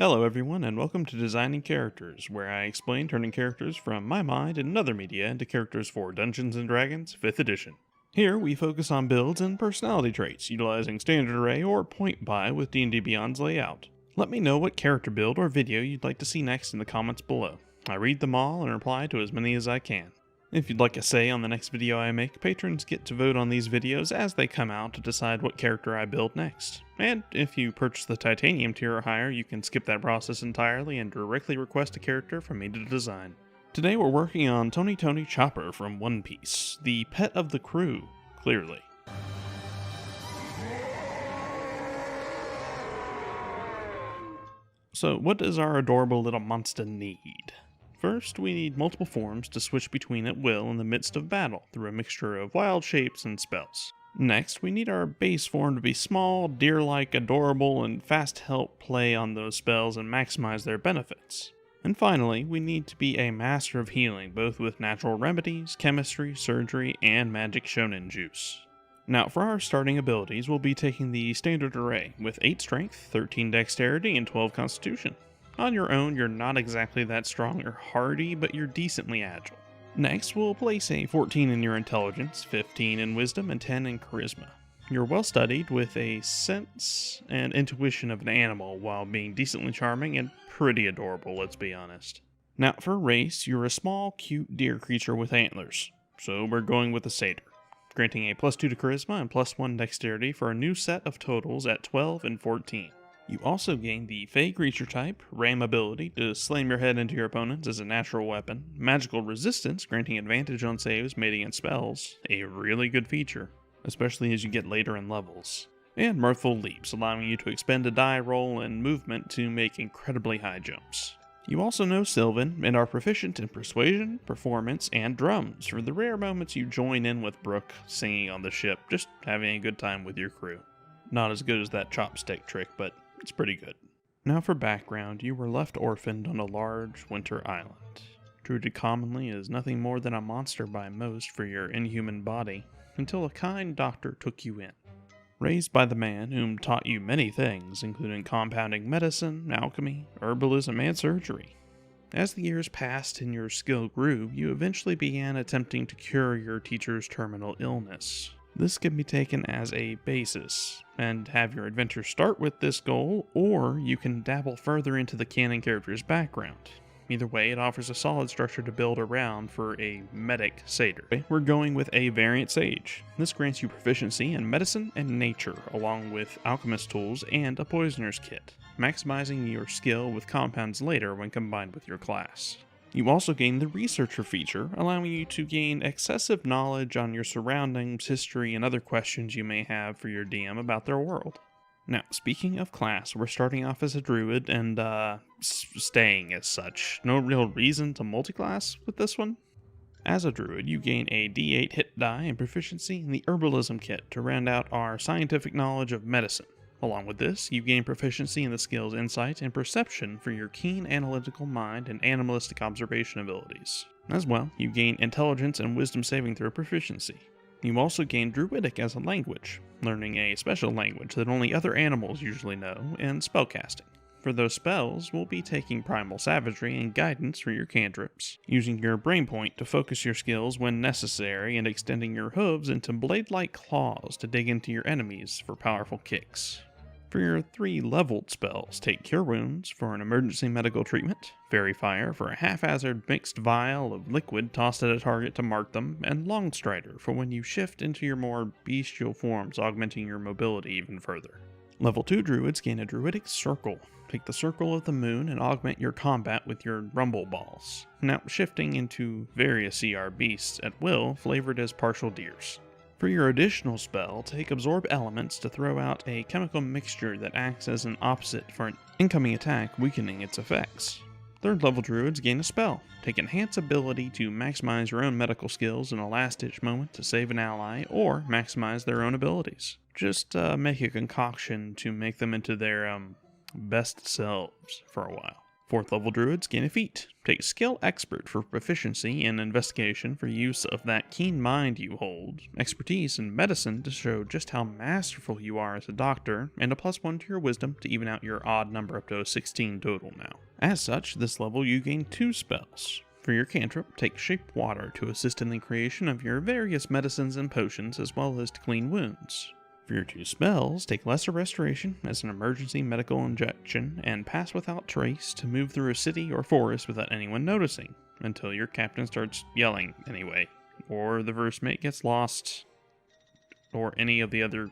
Hello everyone and welcome to Designing Characters, where I explain turning characters from my mind and other media into characters for Dungeons & Dragons 5th edition. Here we focus on builds and personality traits, utilizing standard array or point buy with D&D Beyond's layout. Let me know what character build or video you'd like to see next in the comments below. I read them all and reply to as many as I can. If you'd like a say on the next video I make, patrons get to vote on these videos as they come out to decide what character I build next. And if you purchase the Titanium tier or higher, you can skip that process entirely and directly request a character from me to design. Today we're working on Tony Chopper from One Piece, the pet of the crew, clearly. So what does our adorable little monster need? First, we need multiple forms to switch between at will in the midst of battle through a mixture of wild shapes and spells. Next, we need our base form to be small, deer-like, adorable, and fast to help play on those spells and maximize their benefits. And finally, we need to be a master of healing, both with natural remedies, chemistry, surgery, and magic shonen juice. Now, for our starting abilities, we'll be taking the standard array with 8 strength, 13 dexterity, and 12 constitution. On your own, you're not exactly that strong or hardy, but you're decently agile. Next, we'll place a 14 in your intelligence, 15 in wisdom, and 10 in charisma. You're well studied with a sense and intuition of an animal while being decently charming and pretty adorable, let's be honest. Now, for race, you're a small, cute deer creature with antlers, so we're going with a satyr, granting a +2 to charisma and +1 dexterity for a new set of totals at 12 and 14. You also gain the Fey creature type, Ram ability to slam your head into your opponents as a natural weapon, magical resistance granting advantage on saves made against spells, a really good feature, especially as you get later in levels, and mirthful leaps allowing you to expend a die roll and movement to make incredibly high jumps. You also know Sylvan and are proficient in persuasion, performance, and drums for the rare moments you join in with Brooke singing on the ship, just having a good time with your crew. Not as good as that chopstick trick, but it's pretty good. Now for background, you were left orphaned on a large winter island. Treated commonly as nothing more than a monster by most for your inhuman body, until a kind doctor took you in. Raised by the man whom taught you many things, including compounding medicine, alchemy, herbalism, and surgery. As the years passed and your skill grew, you eventually began attempting to cure your teacher's terminal illness. This can be taken as a basis, and have your adventure start with this goal, or you can dabble further into the canon character's background. Either way, it offers a solid structure to build around for a medic satyr. We're going with a variant sage. This grants you proficiency in medicine and nature, along with alchemist tools and a poisoner's kit, maximizing your skill with compounds later when combined with your class. You also gain the Researcher feature, allowing you to gain excessive knowledge on your surroundings, history, and other questions you may have for your DM about their world. Now, speaking of class, we're starting off as a druid and staying as such. No real reason to multiclass with this one. As a druid, you gain a D8 hit die and proficiency in the herbalism kit to round out our scientific knowledge of medicine. Along with this, you gain proficiency in the skills Insight and Perception for your keen analytical mind and animalistic observation abilities. As well, you gain Intelligence and Wisdom saving throw proficiency. You also gain Druidic as a language, learning a special language that only other animals usually know, and spellcasting. For those spells, we'll be taking Primal Savagery and Guidance for your cantrips, using your Brain Point to focus your skills when necessary, and extending your hooves into blade-like claws to dig into your enemies for powerful kicks. For your 3 leveled spells, take Cure Wounds for an emergency medical treatment, Fairy Fire for a haphazard mixed vial of liquid tossed at a target to mark them, and Longstrider for when you shift into your more bestial forms, augmenting your mobility even further. Level 2 druids gain a Druidic Circle. Take the Circle of the Moon and augment your combat with your Rumble Balls, now shifting into various CR beasts at will, flavored as partial deers. For your additional spell, take Absorb Elements to throw out a chemical mixture that acts as an opposite for an incoming attack, weakening its effects. 3rd level druids gain a spell. Take Enhance Ability to maximize your own medical skills in a last-ditch moment to save an ally, or maximize their own abilities. Just make a concoction to make them into their best selves for a while. 4th level druids gain a feat. Take skill expert for proficiency in investigation for use of that keen mind you hold, expertise in medicine to show just how masterful you are as a doctor, and a +1 to your wisdom to even out your odd number up to a 16 total now. As such, this level you gain 2 spells. For your cantrip, take Shape Water to assist in the creation of your various medicines and potions as well as to clean wounds. For your 2 spells, take Lesser Restoration as an emergency medical injection and Pass Without Trace to move through a city or forest without anyone noticing, until your captain starts yelling anyway, or the versemate gets lost, or any of the other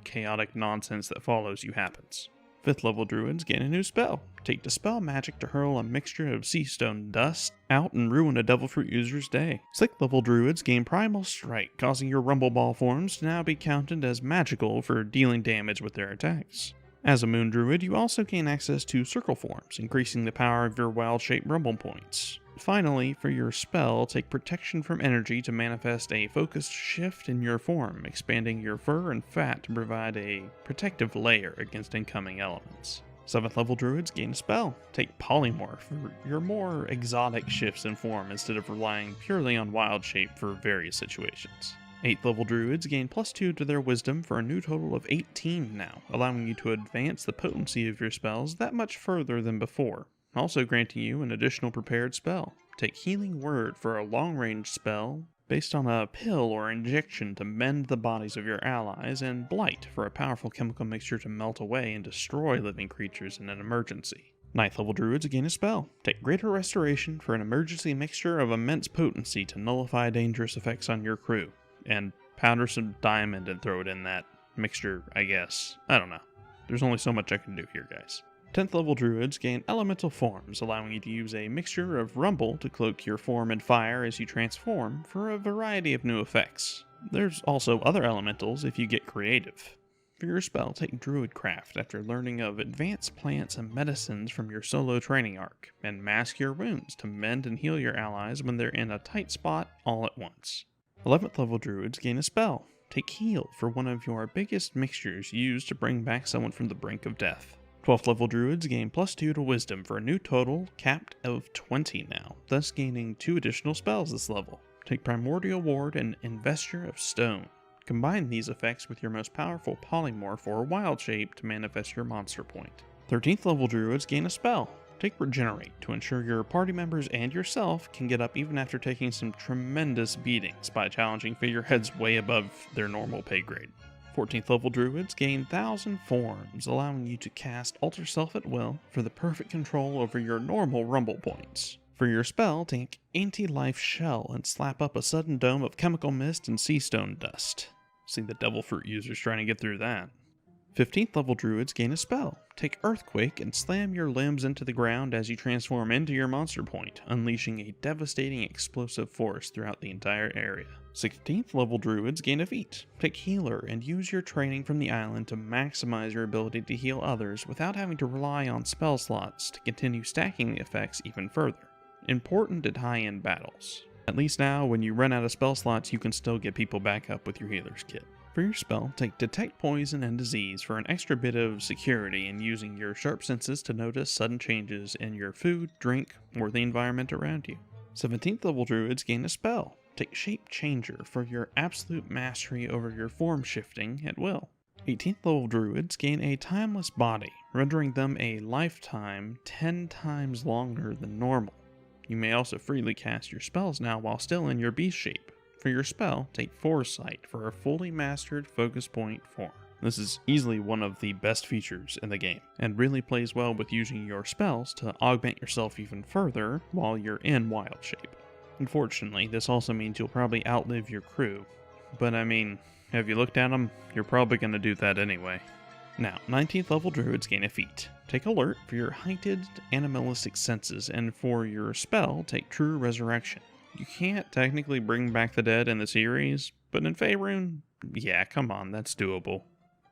chaotic nonsense that follows you happens. 5th level druids gain a new spell. Take Dispel Magic to hurl a mixture of sea stone dust out and ruin a Devil Fruit user's day. 6th level druids gain Primal Strike, causing your Rumble Ball forms to now be counted as magical for dealing damage with their attacks. As a Moon Druid, you also gain access to Circle forms, increasing the power of your wild-shaped Rumble points. Finally, for your spell, take Protection from Energy to manifest a focused shift in your form, expanding your fur and fat to provide a protective layer against incoming elements. 7th level druids gain a spell. Take Polymorph for your more exotic shifts in form instead of relying purely on wild shape for various situations. 8th level druids gain +2 to their wisdom for a new total of 18 now, allowing you to advance the potency of your spells that much further than before, also granting you an additional prepared spell. Take Healing Word for a long-range spell based on a pill or injection to mend the bodies of your allies, and Blight for a powerful chemical mixture to melt away and destroy living creatures in an emergency. 9th level druids gain a spell. Take Greater Restoration for an emergency mixture of immense potency to nullify dangerous effects on your crew, and powder some diamond and throw it in that mixture, I guess. I don't know. There's only so much I can do here, guys. 10th level druids gain elemental forms, allowing you to use a mixture of rumble to cloak your form in fire as you transform for a variety of new effects. There's also other elementals if you get creative. For your spell, take Druidcraft after learning of advanced plants and medicines from your solo training arc, and mask your wounds to mend and heal your allies when they're in a tight spot all at once. 11th level druids gain a spell. Take Heal for one of your biggest mixtures used to bring back someone from the brink of death. 12th level druids gain +2 to wisdom for a new total capped of 20 now, thus gaining 2 additional spells this level. Take Primordial Ward and Investure of Stone. Combine these effects with your most powerful polymorph or wild shape to manifest your monster point. 13th level druids gain a spell. Take Regenerate to ensure your party members and yourself can get up even after taking some tremendous beatings by challenging figureheads way above their normal pay grade. 14th level druids gain 1000 forms, allowing you to cast Alter Self at will for the perfect control over your normal rumble points. For your spell, take Anti-Life Shell and slap up a sudden dome of chemical mist and sea stone dust. See the Devil Fruit users trying to get through that. 15th level druids gain a spell. Take Earthquake and slam your limbs into the ground as you transform into your monster point, unleashing a devastating explosive force throughout the entire area. 16th level druids gain a feat. Take Healer and use your training from the island to maximize your ability to heal others without having to rely on spell slots to continue stacking the effects even further. Important at high-end battles. At least now, when you run out of spell slots, you can still get people back up with your healer's kit. For your spell, take Detect Poison and Disease for an extra bit of security in using your sharp senses to notice sudden changes in your food, drink, or the environment around you. 17th level druids gain a spell. Take Shape Changer for your absolute mastery over your form shifting at will. 18th level druids gain a Timeless Body, rendering them a lifetime 10 times longer than normal. You may also freely cast your spells now while still in your beast shape. For your spell, take Foresight for a fully mastered focus point form. This is easily one of the best features in the game, and really plays well with using your spells to augment yourself even further while you're in wild shape. Unfortunately, this also means you'll probably outlive your crew, but I mean, have you looked at them? You're probably going to do that anyway. Now, 19th level druids gain a feat. Take Alert for your heightened animalistic senses, and for your spell, take True Resurrection. You can't technically bring back the dead in the series, but in Faerun, yeah, come on, that's doable.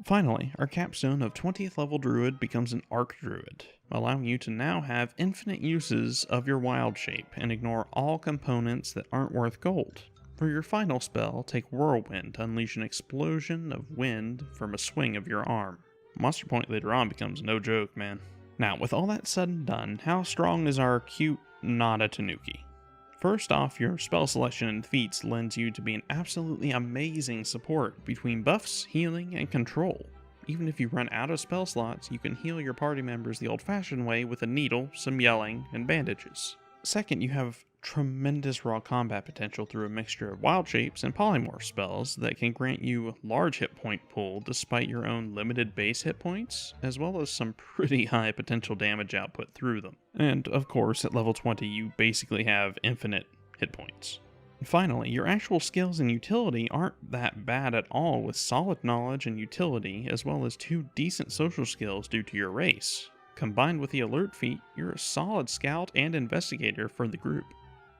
Finally, our capstone of 20th level druid becomes an Arc Druid, allowing you to now have infinite uses of your wild shape and ignore all components that aren't worth gold. For your final spell, take Whirlwind to unleash an explosion of wind from a swing of your arm. Monster point later on becomes no joke, man. Now, with all that said and done, how strong is our cute Nada Tanuki? First off, your spell selection and feats lends you to be an absolutely amazing support between buffs, healing, and control. Even if you run out of spell slots, you can heal your party members the old-fashioned way with a needle, some yelling, and bandages. Second, you have tremendous raw combat potential through a mixture of wild shapes and polymorph spells that can grant you large hit point pool despite your own limited base hit points, as well as some pretty high potential damage output through them. And of course, at level 20 you basically have infinite hit points. Finally, your actual skills and utility aren't that bad at all, with solid knowledge and utility, as well as 2 decent social skills due to your race. Combined with the alert feat, you're a solid scout and investigator for the group.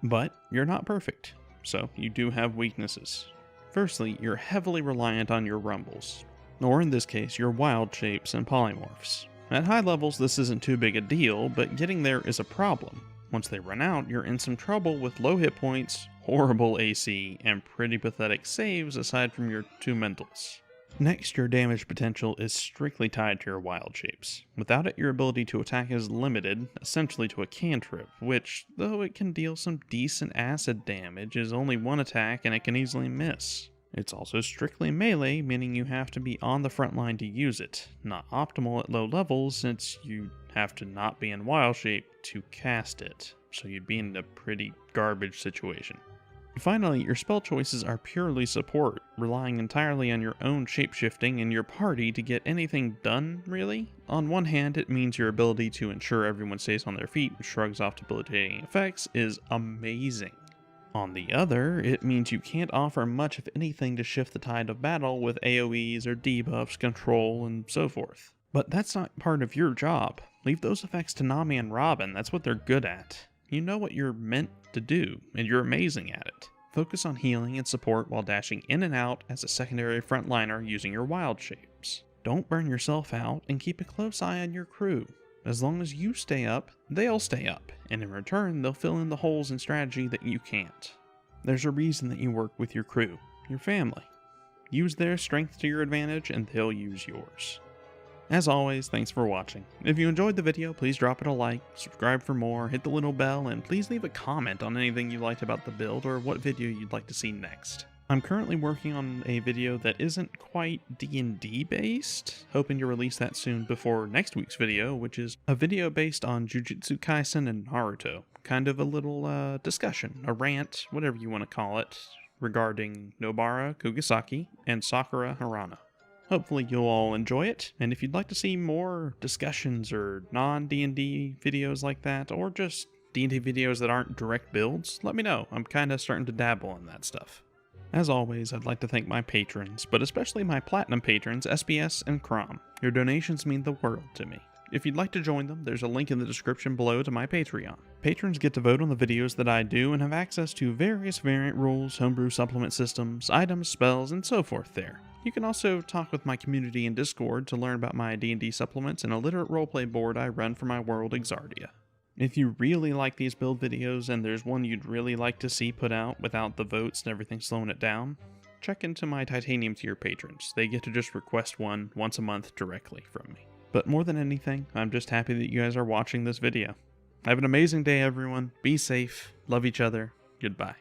But you're not perfect, so you do have weaknesses. Firstly, you're heavily reliant on your rumbles, or in this case, your wild shapes and polymorphs. At high levels, this isn't too big a deal, but getting there is a problem. Once they run out, you're in some trouble with low hit points, horrible AC, and pretty pathetic saves aside from your 2 mentals. Next, your damage potential is strictly tied to your wild shapes. Without it, your ability to attack is limited, essentially to a cantrip, which, though it can deal some decent acid damage, is only 1 attack and it can easily miss. It's also strictly melee, meaning you have to be on the front line to use it. Not optimal at low levels, since you have to not be in wild shape to cast it, so you'd be in a pretty garbage situation. Finally, your spell choices are purely support, relying entirely on your own shapeshifting and your party to get anything done, really. On one hand, it means your ability to ensure everyone stays on their feet and shrugs off debilitating effects is amazing. On the other, it means you can't offer much of anything to shift the tide of battle with AoEs or debuffs, control, and so forth. But that's not part of your job. Leave those effects to Nami and Robin, that's what they're good at. You know what you're meant to do, and you're amazing at it. Focus on healing and support while dashing in and out as a secondary frontliner using your wild shapes. Don't burn yourself out, and keep a close eye on your crew. As long as you stay up, they'll stay up, and in return they'll fill in the holes in strategy that you can't. There's a reason that you work with your crew, your family. Use their strength to your advantage and they'll use yours. As always, thanks for watching. If you enjoyed the video, please drop it a like, subscribe for more, hit the little bell, and please leave a comment on anything you liked about the build or what video you'd like to see next. I'm currently working on a video that isn't quite D&D based, hoping to release that soon before next week's video, which is a video based on Jujutsu Kaisen and Naruto. Kind of a little discussion, a rant, whatever you want to call it, regarding Nobara Kugisaki and Sakura Harana. Hopefully you'll all enjoy it, and if you'd like to see more discussions or non-D&D videos like that, or just D&D videos that aren't direct builds, let me know. I'm kinda starting to dabble in that stuff. As always, I'd like to thank my patrons, but especially my platinum patrons, SBS and Crom. Your donations mean the world to me. If you'd like to join them, there's a link in the description below to my Patreon. Patrons get to vote on the videos that I do and have access to various variant rules, homebrew supplement systems, items, spells, and so forth there. You can also talk with my community in Discord to learn about my D&D supplements and a literate roleplay board I run for my world Exardia. If you really like these build videos and there's one you'd really like to see put out without the votes and everything slowing it down, check into my Titanium tier patrons. They get to just request one once a month directly from me. But more than anything, I'm just happy that you guys are watching this video. Have an amazing day, everyone. Be safe. Love each other. Goodbye.